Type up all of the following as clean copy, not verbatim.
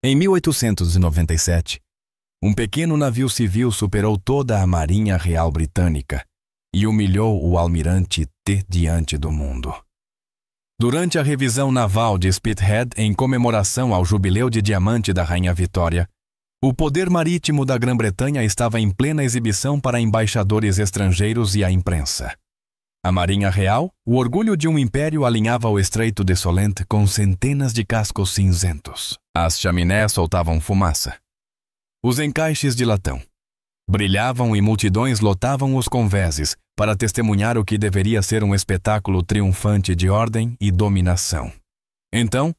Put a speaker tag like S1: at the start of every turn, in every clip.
S1: Em 1897, um pequeno navio civil superou toda a Marinha Real Britânica e humilhou o almirante T diante do mundo. Durante a revisão naval de Spithead, em comemoração ao jubileu de diamante da Rainha Vitória, o poder marítimo da Grã-Bretanha estava em plena exibição para embaixadores estrangeiros e a imprensa. A Marinha Real, o orgulho de um império, alinhava o Estreito de Solent com centenas de cascos cinzentos. As chaminés soltavam fumaça. Os encaixes de latão brilhavam e multidões lotavam os convéses para testemunhar o que deveria ser um espetáculo triunfante de ordem e dominação. Então,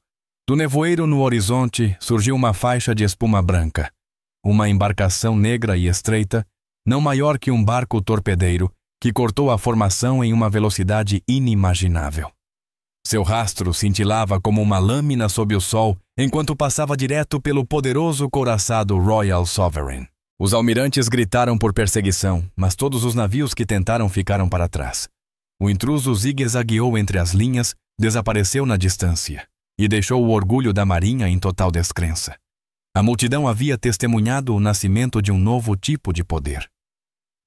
S1: do nevoeiro no horizonte surgiu uma faixa de espuma branca, uma embarcação negra e estreita, não maior que um barco torpedeiro, que cortou a formação em uma velocidade inimaginável. Seu rastro cintilava como uma lâmina sob o sol, enquanto passava direto pelo poderoso couraçado Royal Sovereign. Os almirantes gritaram por perseguição, mas todos os navios que tentaram ficaram para trás. O intruso zigue-zagueou entre as linhas, desapareceu na distância e deixou o orgulho da marinha em total descrença. A multidão havia testemunhado o nascimento de um novo tipo de poder.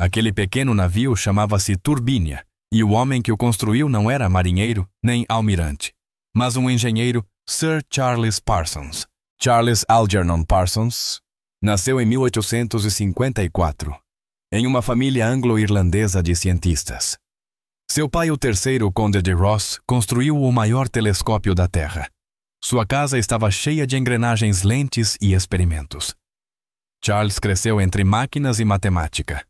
S1: Aquele pequeno navio chamava-se Turbínia, e o homem que o construiu não era marinheiro nem almirante, mas um engenheiro, Sir Charles Parsons. Charles Algernon Parsons nasceu em 1854, em uma família anglo-irlandesa de cientistas. Seu pai, o terceiro conde de Ross, construiu o maior telescópio da Terra. Sua casa estava cheia de engrenagens, lentes e experimentos. Charles cresceu entre máquinas e matemática.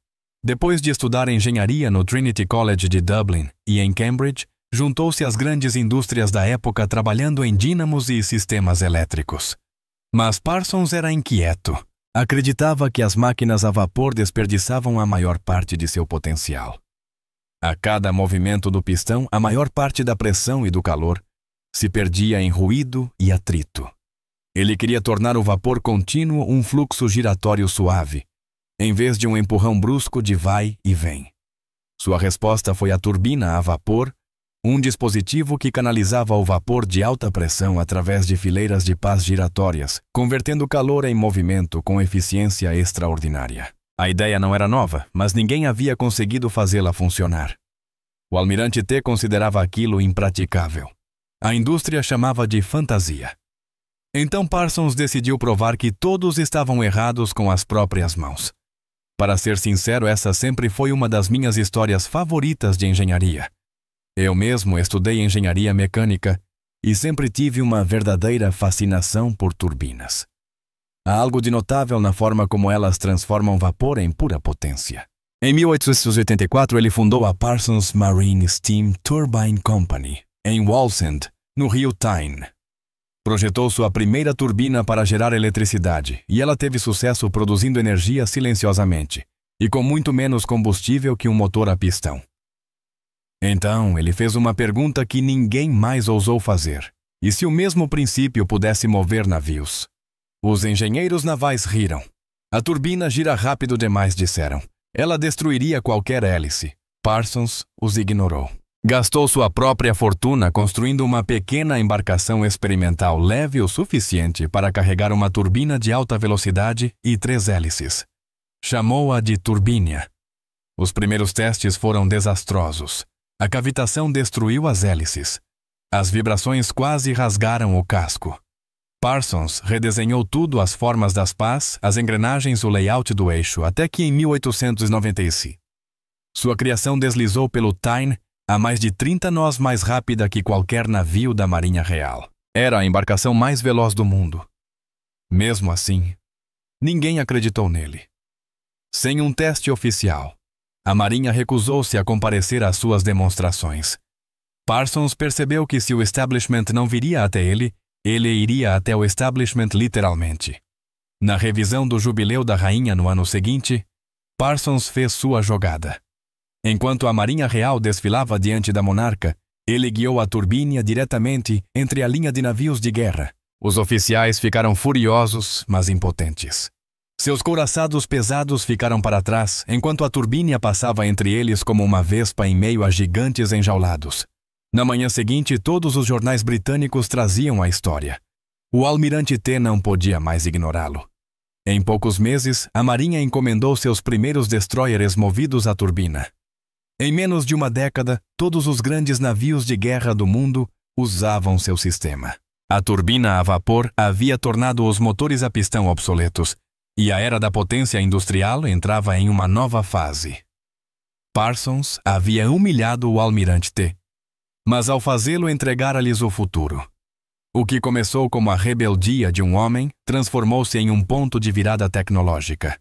S1: Depois de estudar engenharia no Trinity College de Dublin e em Cambridge, juntou-se às grandes indústrias da época trabalhando em dínamos e sistemas elétricos. Mas Parsons era inquieto. Acreditava que as máquinas a vapor desperdiçavam a maior parte de seu potencial. A cada movimento do pistão, a maior parte da pressão e do calor se perdia em ruído e atrito. Ele queria tornar o vapor contínuo um fluxo giratório suave, em vez de um empurrão brusco de vai e vem. Sua resposta foi a turbina a vapor, um dispositivo que canalizava o vapor de alta pressão através de fileiras de pás giratórias, convertendo calor em movimento com eficiência extraordinária. A ideia não era nova, mas ninguém havia conseguido fazê-la funcionar. O almirante T considerava aquilo impraticável. A indústria chamava de fantasia. Então Parsons decidiu provar que todos estavam errados com as próprias mãos. Para ser sincero, essa sempre foi uma das minhas histórias favoritas de engenharia. Eu mesmo estudei engenharia mecânica e sempre tive uma verdadeira fascinação por turbinas. Há algo de notável na forma como elas transformam vapor em pura potência. Em 1884, ele fundou a Parsons Marine Steam Turbine Company, em Wallsend, no rio Tyne. Projetou sua primeira turbina para gerar eletricidade, e ela teve sucesso produzindo energia silenciosamente, e com muito menos combustível que um motor a pistão. Então, ele fez uma pergunta que ninguém mais ousou fazer. E se o mesmo princípio pudesse mover navios? Os engenheiros navais riram. A turbina gira rápido demais, disseram. Ela destruiria qualquer hélice. Parsons os ignorou. Gastou sua própria fortuna construindo uma pequena embarcação experimental leve o suficiente para carregar uma turbina de alta velocidade e 3 hélices. Chamou-a de Turbínia. Os primeiros testes foram desastrosos. A cavitação destruiu as hélices. As vibrações quase rasgaram o casco. Parsons redesenhou tudo, as formas das pás, as engrenagens, o layout do eixo, até que em 1895. Sua criação deslizou pelo Tyne a mais de 30 nós mais rápida que qualquer navio da Marinha Real. Era a embarcação mais veloz do mundo. Mesmo assim, ninguém acreditou nele. Sem um teste oficial, a Marinha recusou-se a comparecer às suas demonstrações. Parsons percebeu que se o establishment não viria até ele, ele iria até o establishment literalmente. Na revisão do jubileu da rainha no ano seguinte, Parsons fez sua jogada. Enquanto a Marinha Real desfilava diante da monarca, ele guiou a turbina diretamente entre a linha de navios de guerra. Os oficiais ficaram furiosos, mas impotentes. Seus couraçados pesados ficaram para trás, enquanto a turbina passava entre eles como uma vespa em meio a gigantes enjaulados. Na manhã seguinte, todos os jornais britânicos traziam a história. O almirante T não podia mais ignorá-lo. Em poucos meses, a Marinha encomendou seus primeiros destroyers movidos a turbina. Em menos de uma década, todos os grandes navios de guerra do mundo usavam seu sistema. A turbina a vapor havia tornado os motores a pistão obsoletos, e a era da potência industrial entrava em uma nova fase. Parsons havia humilhado o almirante T, mas ao fazê-lo entregara-lhes o futuro. O que começou como a rebeldia de um homem transformou-se em um ponto de virada tecnológica.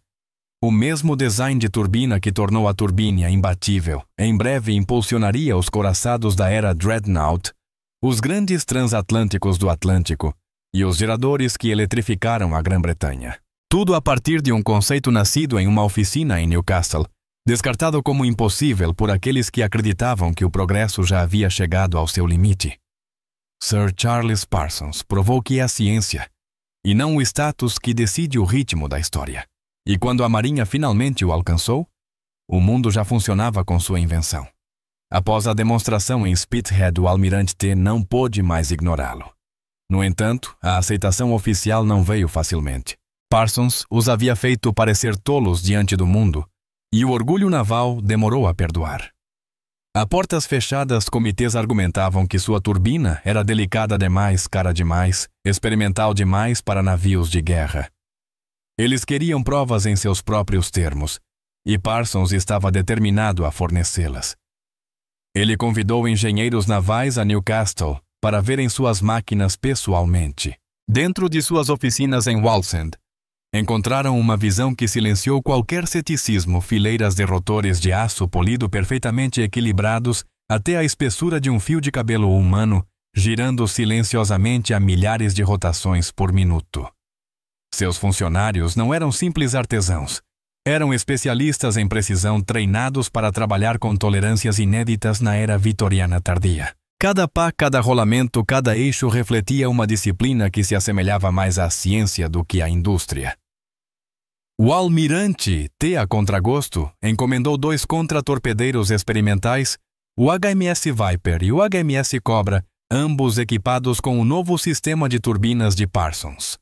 S1: O mesmo design de turbina que tornou a turbina imbatível, em breve impulsionaria os couraçados da era Dreadnought, os grandes transatlânticos do Atlântico e os geradores que eletrificaram a Grã-Bretanha. Tudo a partir de um conceito nascido em uma oficina em Newcastle, descartado como impossível por aqueles que acreditavam que o progresso já havia chegado ao seu limite. Sir Charles Parsons provou que é a ciência, e não o status, que decide o ritmo da história. E quando a Marinha finalmente o alcançou, o mundo já funcionava com sua invenção. Após a demonstração em Spithead, o almirante T não pôde mais ignorá-lo. No entanto, a aceitação oficial não veio facilmente. Parsons os havia feito parecer tolos diante do mundo, e o orgulho naval demorou a perdoar. A portas fechadas, comitês argumentavam que sua turbina era delicada demais, cara demais, experimental demais para navios de guerra. Eles queriam provas em seus próprios termos, e Parsons estava determinado a fornecê-las. Ele convidou engenheiros navais a Newcastle para verem suas máquinas pessoalmente. Dentro de suas oficinas em Wallsend, encontraram uma visão que silenciou qualquer ceticismo: fileiras de rotores de aço polido perfeitamente equilibrados até a espessura de um fio de cabelo humano, girando silenciosamente a milhares de rotações por minuto. Seus funcionários não eram simples artesãos. Eram especialistas em precisão treinados para trabalhar com tolerâncias inéditas na era vitoriana tardia. Cada pá, cada rolamento, cada eixo refletia uma disciplina que se assemelhava mais à ciência do que à indústria. O almirante T, a contragosto, encomendou 2 contratorpedeiros experimentais, o HMS Viper e o HMS Cobra, ambos equipados com o novo sistema de turbinas de Parsons.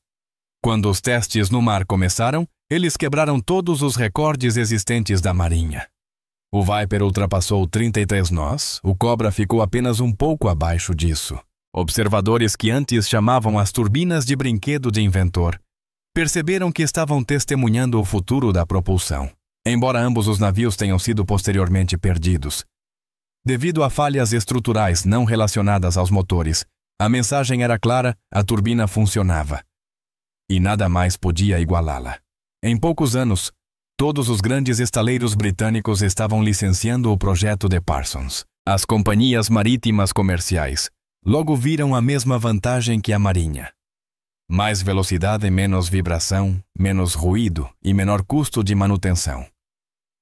S1: Quando os testes no mar começaram, eles quebraram todos os recordes existentes da Marinha. O Viper ultrapassou 33 nós, o Cobra ficou apenas um pouco abaixo disso. Observadores que antes chamavam as turbinas de brinquedo de inventor perceberam que estavam testemunhando o futuro da propulsão, embora ambos os navios tenham sido posteriormente perdidos. Devido a falhas estruturais não relacionadas aos motores, a mensagem era clara: a turbina funcionava. E nada mais podia igualá-la. Em poucos anos, todos os grandes estaleiros britânicos estavam licenciando o projeto de Parsons. As companhias marítimas comerciais logo viram a mesma vantagem que a Marinha: mais velocidade, menos vibração, menos ruído e menor custo de manutenção.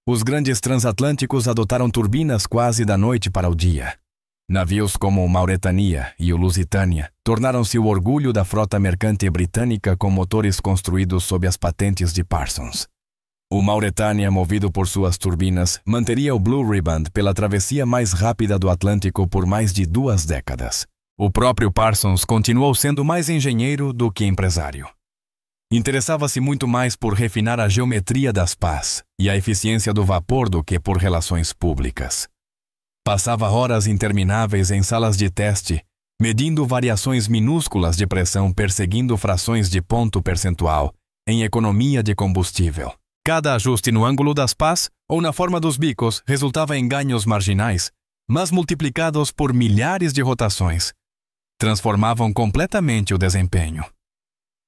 S1: Os grandes transatlânticos adotaram turbinas quase da noite para o dia. Navios como o Mauretania e o Lusitania tornaram-se o orgulho da frota mercante britânica com motores construídos sob as patentes de Parsons. O Mauretania, movido por suas turbinas, manteria o Blue Riband pela travessia mais rápida do Atlântico por mais de 2 décadas. O próprio Parsons continuou sendo mais engenheiro do que empresário. Interessava-se muito mais por refinar a geometria das pás e a eficiência do vapor do que por relações públicas. Passava horas intermináveis em salas de teste, medindo variações minúsculas de pressão, perseguindo frações de ponto percentual em economia de combustível. Cada ajuste no ângulo das pás ou na forma dos bicos resultava em ganhos marginais, mas multiplicados por milhares de rotações, transformavam completamente o desempenho.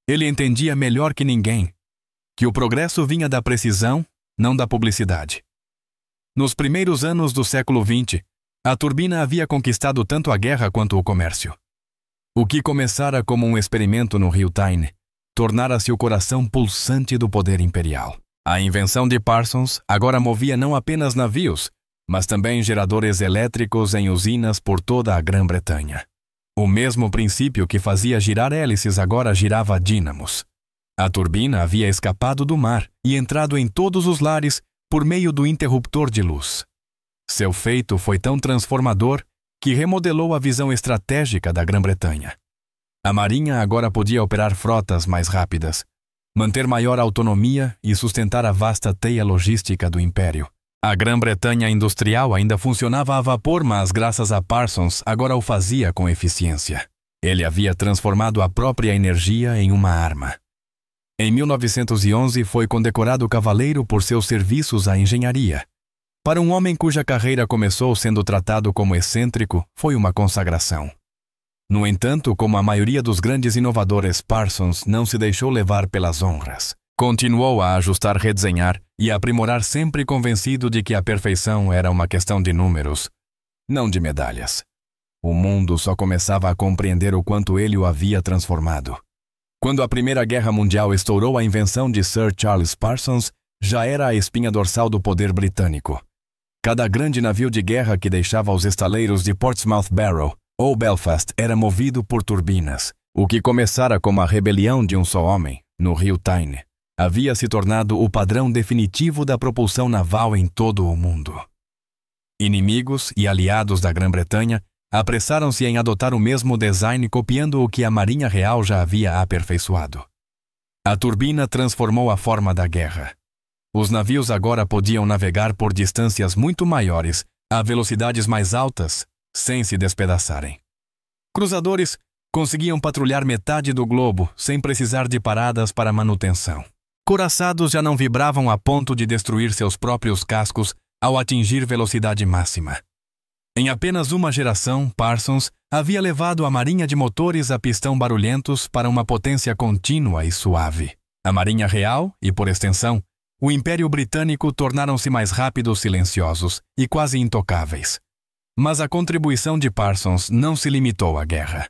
S1: Ele entendia melhor que ninguém que o progresso vinha da precisão, não da publicidade. Nos primeiros anos do século XX, a turbina havia conquistado tanto a guerra quanto o comércio. O que começara como um experimento no rio Tyne tornara-se o coração pulsante do poder imperial. A invenção de Parsons agora movia não apenas navios, mas também geradores elétricos em usinas por toda a Grã-Bretanha. O mesmo princípio que fazia girar hélices agora girava dínamos. A turbina havia escapado do mar e entrado em todos os lares por meio do interruptor de luz. Seu feito foi tão transformador que remodelou a visão estratégica da Grã-Bretanha. A Marinha agora podia operar frotas mais rápidas, manter maior autonomia e sustentar a vasta teia logística do Império. A Grã-Bretanha industrial ainda funcionava a vapor, mas graças a Parsons agora o fazia com eficiência. Ele havia transformado a própria energia em uma arma. Em 1911 foi condecorado cavaleiro por seus serviços à engenharia. Para um homem cuja carreira começou sendo tratado como excêntrico, foi uma consagração. No entanto, como a maioria dos grandes inovadores, Parsons não se deixou levar pelas honras. Continuou a ajustar, redesenhar e aprimorar, sempre convencido de que a perfeição era uma questão de números, não de medalhas. O mundo só começava a compreender o quanto ele o havia transformado. Quando a Primeira Guerra Mundial estourou, a invenção de Sir Charles Parsons já era a espinha dorsal do poder britânico. Cada grande navio de guerra que deixava os estaleiros de Portsmouth Barrow ou Belfast era movido por turbinas. O que começara como a rebelião de um só homem, no rio Tyne, havia se tornado o padrão definitivo da propulsão naval em todo o mundo. Inimigos e aliados da Grã-Bretanha apressaram-se em adotar o mesmo design, copiando o que a Marinha Real já havia aperfeiçoado. A turbina transformou a forma da guerra. Os navios agora podiam navegar por distâncias muito maiores, a velocidades mais altas, sem se despedaçarem. Cruzadores conseguiam patrulhar metade do globo sem precisar de paradas para manutenção. Couraçados já não vibravam a ponto de destruir seus próprios cascos ao atingir velocidade máxima. Em apenas uma geração, Parsons havia levado a Marinha de motores a pistão barulhentos para uma potência contínua e suave. A Marinha Real, e por extensão, o Império Britânico tornaram-se mais rápidos, silenciosos e quase intocáveis. Mas a contribuição de Parsons não se limitou à guerra.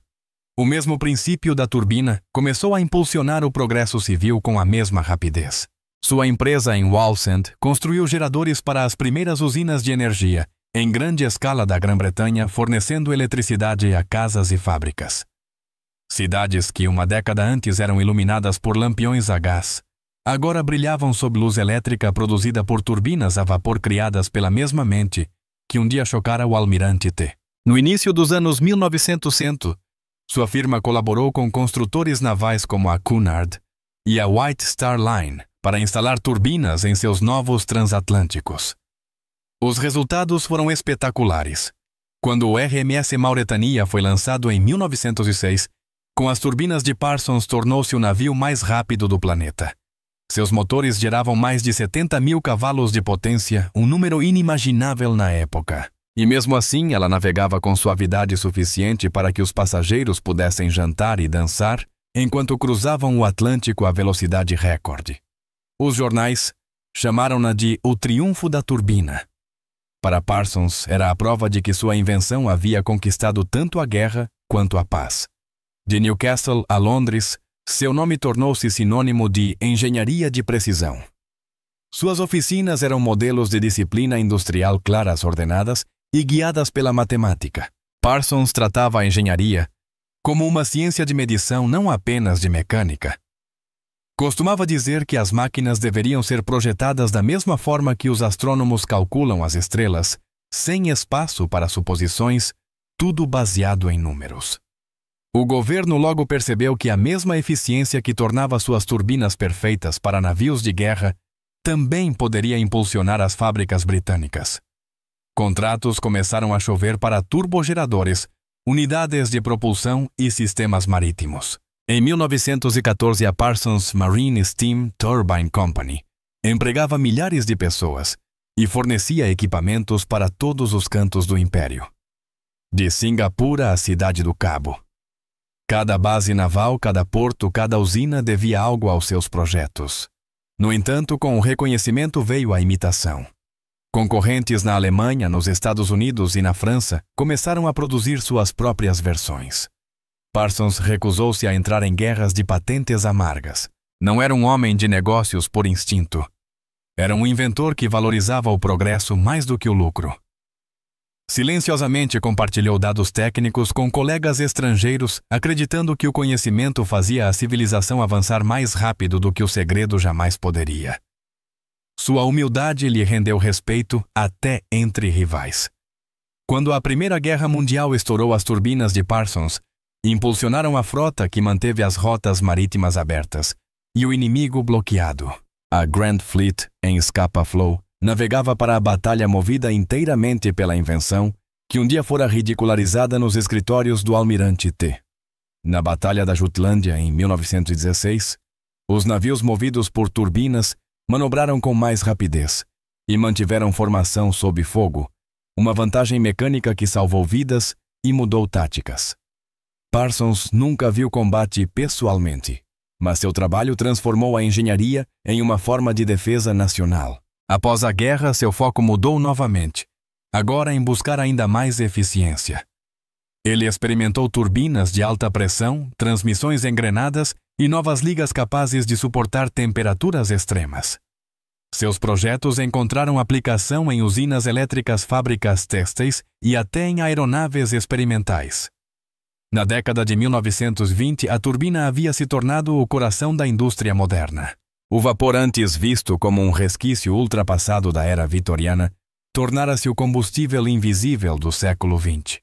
S1: O mesmo princípio da turbina começou a impulsionar o progresso civil com a mesma rapidez. Sua empresa em Wallsend construiu geradores para as primeiras usinas de energia, em grande escala da Grã-Bretanha, fornecendo eletricidade a casas e fábricas. Cidades que uma década antes eram iluminadas por lampiões a gás, agora brilhavam sob luz elétrica produzida por turbinas a vapor criadas pela mesma mente que um dia chocara o Almirante T. No início dos anos 1900, sua firma colaborou com construtores navais como a Cunard e a White Star Line para instalar turbinas em seus novos transatlânticos. Os resultados foram espetaculares. Quando o RMS Mauretania foi lançado em 1906, com as turbinas de Parsons tornou-se o navio mais rápido do planeta. Seus motores geravam mais de 70.000 cavalos de potência, um número inimaginável na época. E mesmo assim, ela navegava com suavidade suficiente para que os passageiros pudessem jantar e dançar, enquanto cruzavam o Atlântico a velocidade recorde. Os jornais chamaram-na de o triunfo da turbina. Para Parsons, era a prova de que sua invenção havia conquistado tanto a guerra quanto a paz. De Newcastle a Londres, seu nome tornou-se sinônimo de engenharia de precisão. Suas oficinas eram modelos de disciplina industrial claras, ordenadas e guiadas pela matemática. Parsons tratava a engenharia como uma ciência de medição, não apenas de mecânica. Costumava dizer que as máquinas deveriam ser projetadas da mesma forma que os astrônomos calculam as estrelas, sem espaço para suposições, tudo baseado em números. O governo logo percebeu que a mesma eficiência que tornava suas turbinas perfeitas para navios de guerra também poderia impulsionar as fábricas britânicas. Contratos começaram a chover para turbogeradores, unidades de propulsão e sistemas marítimos. Em 1914, a Parsons Marine Steam Turbine Company empregava milhares de pessoas e fornecia equipamentos para todos os cantos do Império. De Singapura à Cidade do Cabo. Cada base naval, cada porto, cada usina devia algo aos seus projetos. No entanto, com o reconhecimento veio a imitação. Concorrentes na Alemanha, nos Estados Unidos e na França começaram a produzir suas próprias versões. Parsons recusou-se a entrar em guerras de patentes amargas. Não era um homem de negócios por instinto. Era um inventor que valorizava o progresso mais do que o lucro. Silenciosamente compartilhou dados técnicos com colegas estrangeiros, acreditando que o conhecimento fazia a civilização avançar mais rápido do que o segredo jamais poderia. Sua humildade lhe rendeu respeito até entre rivais. Quando a Primeira Guerra Mundial estourou, as turbinas de Parsons Impulsionaram a frota que manteve as rotas marítimas abertas e o inimigo bloqueado. A Grand Fleet, em Scapa Flow, navegava para a batalha movida inteiramente pela invenção que um dia fora ridicularizada nos escritórios do almirante T. Na Batalha da Jutlândia, em 1916, os navios movidos por turbinas manobraram com mais rapidez e mantiveram formação sob fogo, uma vantagem mecânica que salvou vidas e mudou táticas. Parsons nunca viu combate pessoalmente, mas seu trabalho transformou a engenharia em uma forma de defesa nacional. Após a guerra, seu foco mudou novamente, agora em buscar ainda mais eficiência. Ele experimentou turbinas de alta pressão, transmissões engrenadas e novas ligas capazes de suportar temperaturas extremas. Seus projetos encontraram aplicação em usinas elétricas, fábricas têxteis e até em aeronaves experimentais. Na década de 1920, a turbina havia se tornado o coração da indústria moderna. O vapor, antes visto como um resquício ultrapassado da era vitoriana, tornara-se o combustível invisível do século XX.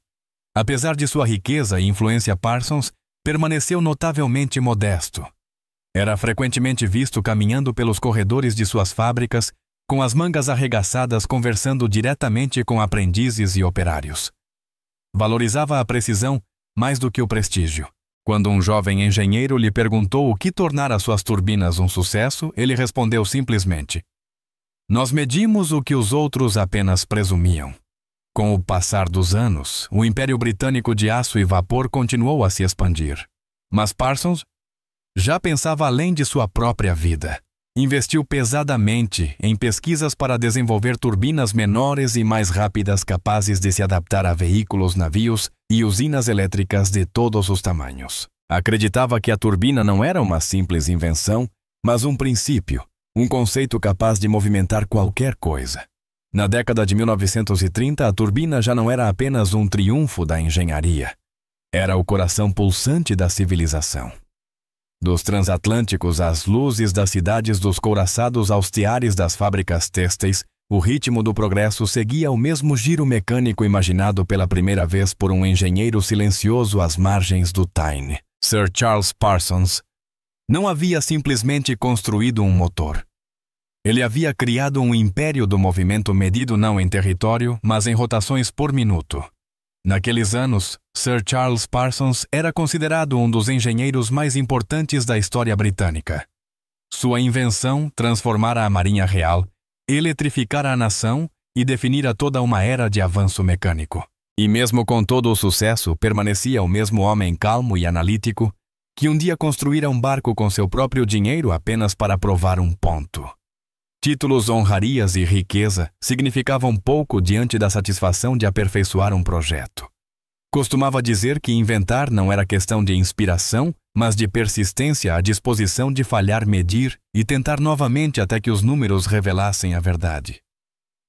S1: Apesar de sua riqueza e influência, Parsons permaneceu notavelmente modesto. Era frequentemente visto caminhando pelos corredores de suas fábricas, com as mangas arregaçadas, conversando diretamente com aprendizes e operários. Valorizava a precisão mais do que o prestígio. Quando um jovem engenheiro lhe perguntou o que tornara suas turbinas um sucesso, ele respondeu simplesmente: "Nós medimos o que os outros apenas presumiam." Com o passar dos anos, o Império Britânico de Aço e Vapor continuou a se expandir. Mas Parsons já pensava além de sua própria vida. Investiu pesadamente em pesquisas para desenvolver turbinas menores e mais rápidas capazes de se adaptar a veículos, navios e usinas elétricas de todos os tamanhos. Acreditava que a turbina não era uma simples invenção, mas um princípio, um conceito capaz de movimentar qualquer coisa. Na década de 1930, a turbina já não era apenas um triunfo da engenharia. Era o coração pulsante da civilização. Dos transatlânticos às luzes das cidades, dos couraçados aos tiares das fábricas têxteis, o ritmo do progresso seguia o mesmo giro mecânico imaginado pela primeira vez por um engenheiro silencioso às margens do Tyne. Sir Charles Parsons não havia simplesmente construído um motor. Ele havia criado um império do movimento medido não em território, mas em rotações por minuto. Naqueles anos, Sir Charles Parsons era considerado um dos engenheiros mais importantes da história britânica. Sua invenção transformara a Marinha Real, eletrificara a nação e definira toda uma era de avanço mecânico. E mesmo com todo o sucesso, permanecia o mesmo homem calmo e analítico que um dia construíra um barco com seu próprio dinheiro apenas para provar um ponto. Títulos, honrarias e riqueza significavam pouco diante da satisfação de aperfeiçoar um projeto. Costumava dizer que inventar não era questão de inspiração, mas de persistência, à disposição de falhar, medir e tentar novamente até que os números revelassem a verdade.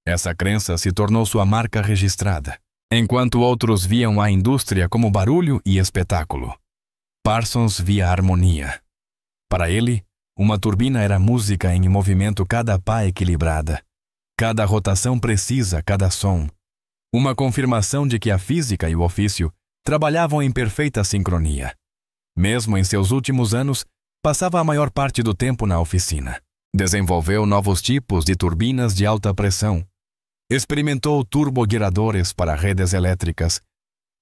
S1: Essa crença se tornou sua marca registrada. Enquanto outros viam a indústria como barulho e espetáculo, Parsons via a harmonia. Para ele, uma turbina era música em movimento, cada pá equilibrada, cada rotação precisa, cada som. Uma confirmação de que a física e o ofício trabalhavam em perfeita sincronia. Mesmo em seus últimos anos, passava a maior parte do tempo na oficina. Desenvolveu novos tipos de turbinas de alta pressão, experimentou turbogeradores para redes elétricas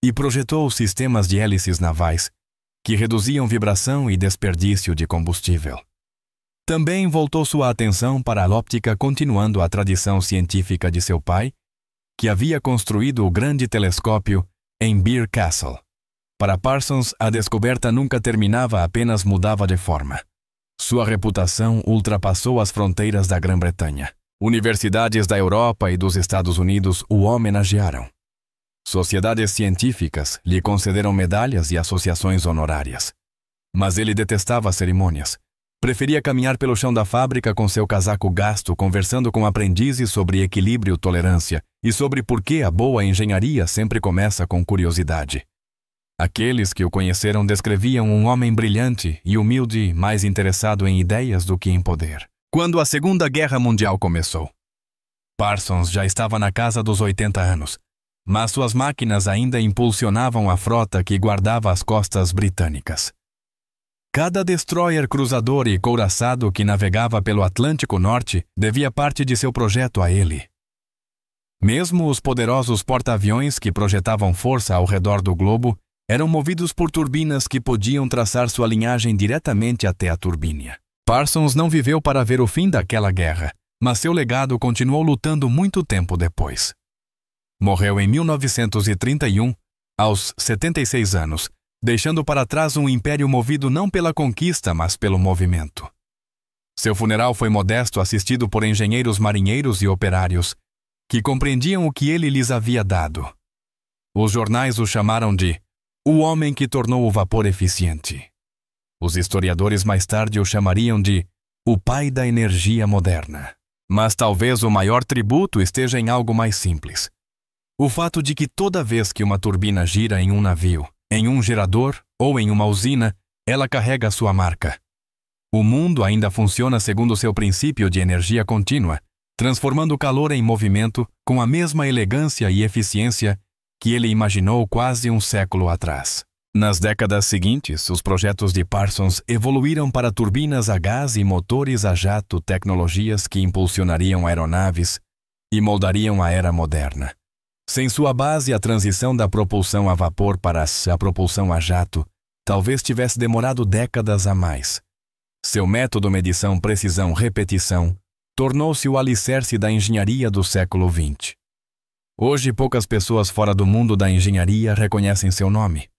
S1: e projetou sistemas de hélices navais que reduziam vibração e desperdício de combustível. Também voltou sua atenção para a óptica, continuando a tradição científica de seu pai, que havia construído o grande telescópio em Birr Castle. Para Parsons, a descoberta nunca terminava, apenas mudava de forma. Sua reputação ultrapassou as fronteiras da Grã-Bretanha. Universidades da Europa e dos Estados Unidos o homenagearam. Sociedades científicas lhe concederam medalhas e associações honorárias. Mas ele detestava cerimônias. Preferia caminhar pelo chão da fábrica com seu casaco gasto, conversando com aprendizes sobre equilíbrio, tolerância e sobre por que a boa engenharia sempre começa com curiosidade. Aqueles que o conheceram descreviam um homem brilhante e humilde, mais interessado em ideias do que em poder. Quando a Segunda Guerra Mundial começou, Parsons já estava na casa dos 80 anos, mas suas máquinas ainda impulsionavam a frota que guardava as costas britânicas. Cada destroyer cruzador e couraçado que navegava pelo Atlântico Norte devia parte de seu projeto a ele. Mesmo os poderosos porta-aviões que projetavam força ao redor do globo eram movidos por turbinas que podiam traçar sua linhagem diretamente até a turbina. Parsons não viveu para ver o fim daquela guerra, mas seu legado continuou lutando muito tempo depois. Morreu em 1931, aos 76 anos, deixando para trás um império movido não pela conquista, mas pelo movimento. Seu funeral foi modesto, assistido por engenheiros marinheiros e operários, que compreendiam o que ele lhes havia dado. Os jornais o chamaram de o homem que tornou o vapor eficiente. Os historiadores mais tarde o chamariam de o pai da energia moderna. Mas talvez o maior tributo esteja em algo mais simples. O fato de que toda vez que uma turbina gira em um navio, em um gerador ou em uma usina, ela carrega sua marca. O mundo ainda funciona segundo seu princípio de energia contínua, transformando o calor em movimento com a mesma elegância e eficiência que ele imaginou quase um século atrás. Nas décadas seguintes, os projetos de Parsons evoluíram para turbinas a gás e motores a jato, tecnologias que impulsionariam aeronaves e moldariam a era moderna. Sem sua base, a transição da propulsão a vapor para a propulsão a jato talvez tivesse demorado décadas a mais. Seu método medição, precisão, repetição tornou-se o alicerce da engenharia do século XX. Hoje, poucas pessoas fora do mundo da engenharia reconhecem seu nome.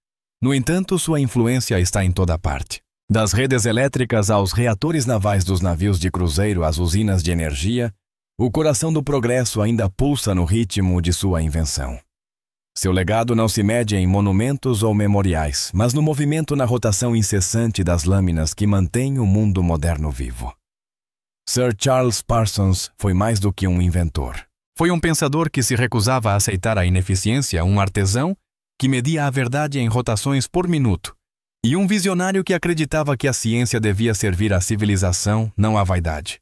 S1: No entanto, sua influência está em toda parte. Das redes elétricas aos reatores navais dos navios de cruzeiro às usinas de energia, o coração do progresso ainda pulsa no ritmo de sua invenção. Seu legado não se mede em monumentos ou memoriais, mas no movimento na rotação incessante das lâminas que mantém o mundo moderno vivo. Sir Charles Parsons foi mais do que um inventor. Foi um pensador que se recusava a aceitar a ineficiência, um artesão que media a verdade em rotações por minuto, e um visionário que acreditava que a ciência devia servir à civilização, não à vaidade.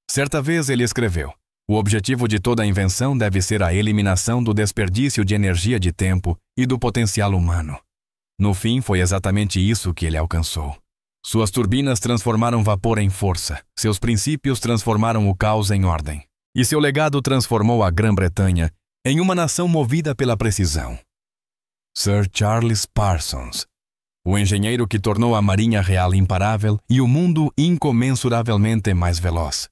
S1: Certa vez ele escreveu: o objetivo de toda invenção deve ser a eliminação do desperdício de energia de tempo e do potencial humano. No fim, foi exatamente isso que ele alcançou. Suas turbinas transformaram vapor em força, seus princípios transformaram o caos em ordem, e seu legado transformou a Grã-Bretanha em uma nação movida pela precisão. Sir Charles Parsons, o engenheiro que tornou a Marinha Real imparável e o mundo incomensuravelmente mais veloz.